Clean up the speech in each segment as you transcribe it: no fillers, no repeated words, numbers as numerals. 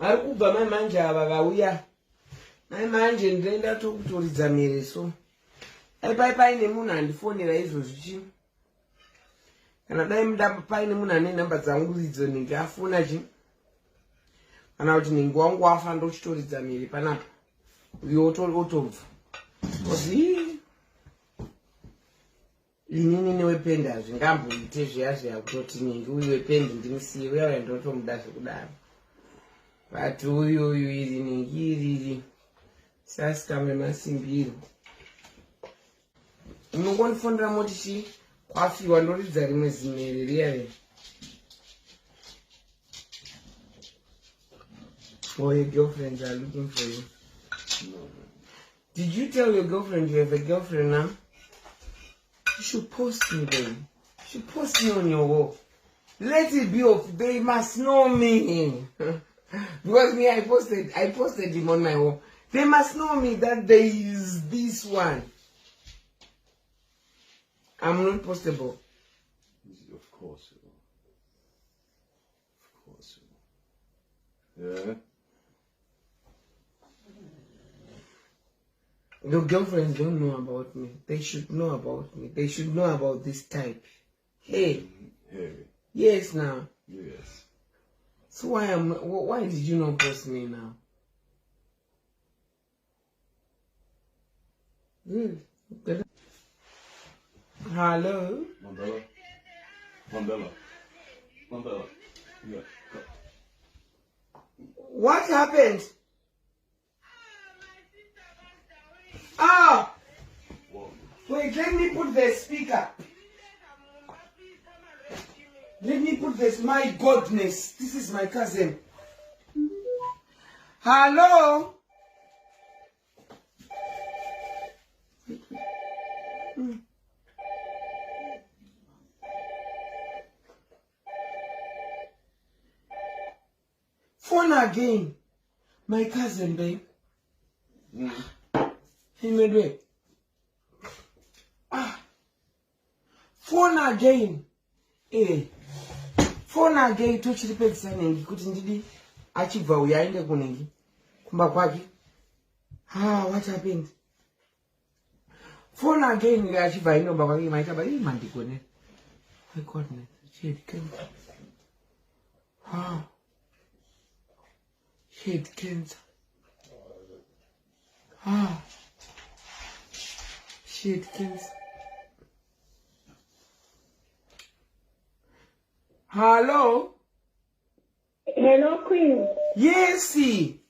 Arikubva mai manje ava vauya. Mai manje ndenda tokutoridza mereso. Pai paine munhu andifonera izvozvi chi. Kana dai muda paine munhu ane namba dzangu idzo ninge afona chi. Kana kuti ninge wangu wafa ndochitoridza miri panapa. Uyo otobva. Ozi inini newependa zvingamboite zviya kutoti ninge uyu wependi ndimisiye uya ndotomuda zvekudaro. But uyu iri ninge iri sasikamwe masimbiro. Unongondifondera moti chi kwafiwa ndoridza rimwe zimere riya. Oh, your girlfriends are looking for you. No. Did you tell your girlfriend you have a girlfriend now? You should post me, baby. You should post me on your wall. Let it be off. They must know me. Because me, I posted him on my wall. They must know me that there is this one. I'm not postable. Of course you will. Of course you will. Yeah? Your girlfriends don't know about me. They should know about me. They should know about this type. Hey. Hey. Yes, now. Yes. So why did you not post me now? Okay. Hello? Mandela. Yeah. What happened? Ah! Wait, let me put the speaker. Let me put this. My goodness, this is my cousin. Hello? Phone again. My cousin, babe. He made way. Phone again. Eh. Phone again. Tochilipedza nengi kuti ndidi achibva uyaende kunengi kumba kwake. What happened? Phone again achibva inomba kwake maita ba mandikone. My goodness. Shit cancer. Shit cancer. Shit cancer. Hello? Hello, Queen. Yes. Yes.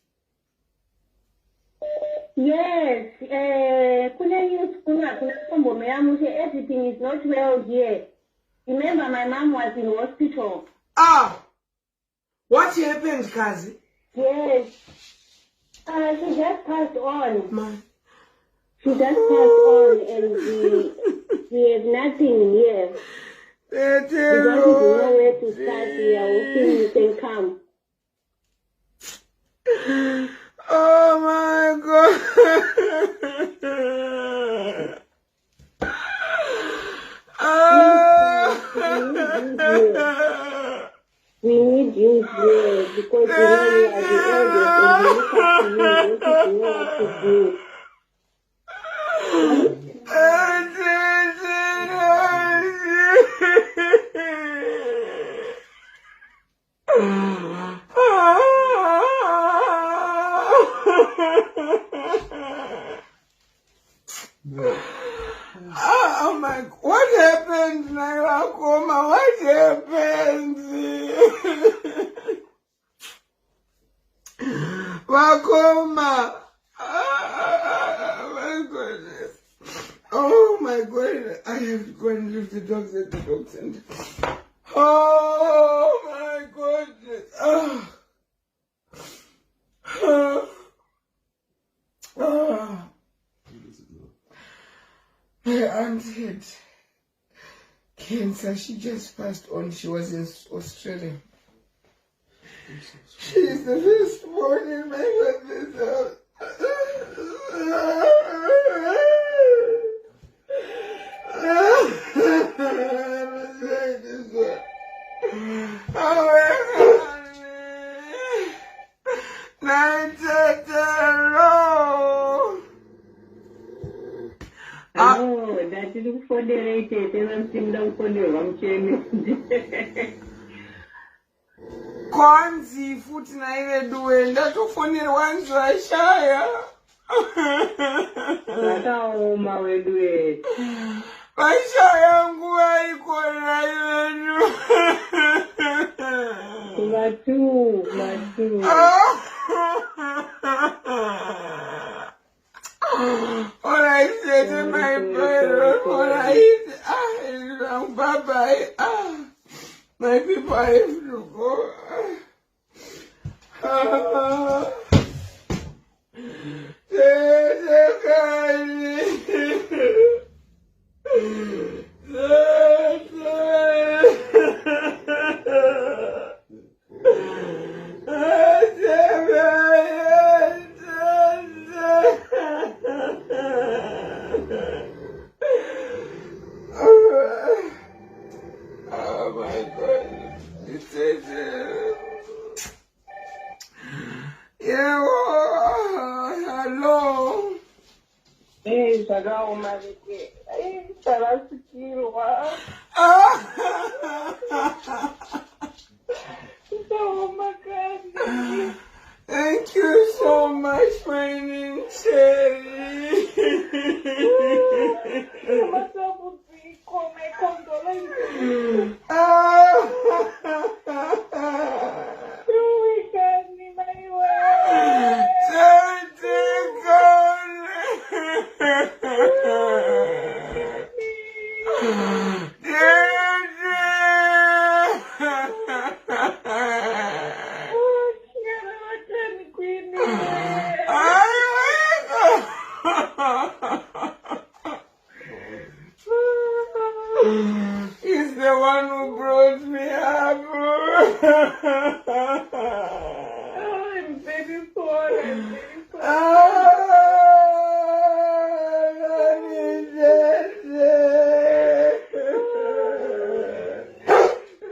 Everything is not well here. Remember, my mom was in hospital. What happened, Kazi? Yes. She just passed on. Man. She just passed on, and we have nothing here. We don't know where to start here. Hoping you can come. Oh my God. We need you here because you know you are the eldest and you look up to you. You know what to do. Oh my, what happened, Naira? What happened? Wakoma. My goodness. Oh my goodness. I have to go and leave the dogs at the dog center. Oh my goodness. My aunt had cancer. She just passed on. She was in Australia. She is the first born in my mother's house. kufonera tete vamsimda kufonerwa mucheni. Kwanzi futi naivedu ndatofonerwa nzvashaya. Vakaoma wedu wedu. Vashaya nguva ikona ivedu. Matu. Alright, Tete, my brother. Alright. Bye-bye. My people, I have to go. Oh my God. It is, yeah, hello. Hey, vakaoma veke. Tavasikirwa. Vakaoma kandi. Thank you so much, my name Cherry. My condolences. He's the one who brought me up. I'm very sorry.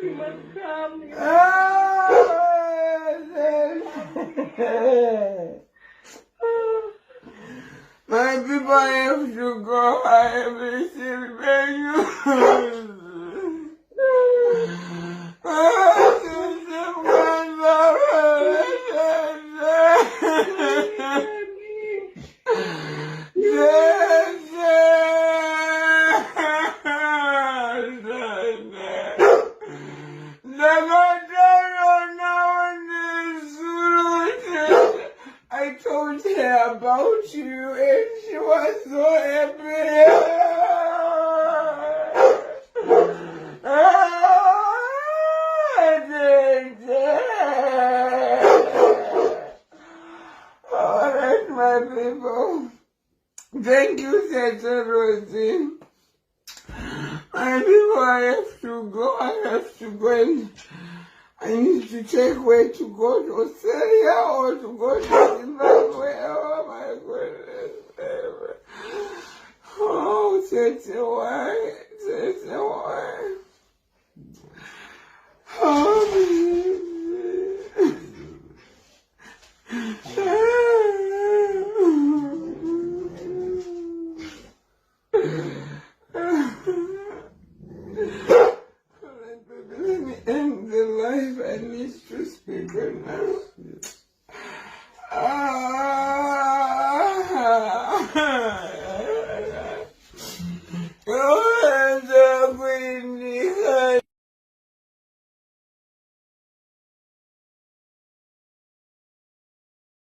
You must come. My people, I have to go. I have received you. I told her about you and she was so happy. Alright, my people. Thank you, Tete Rosie. My people, I have to go. And I need to check where to go to Australia or to go to Zimbabwe. Oh my goodness. Oh, Tete, why? Oh, let me end the life. I need to speak right now.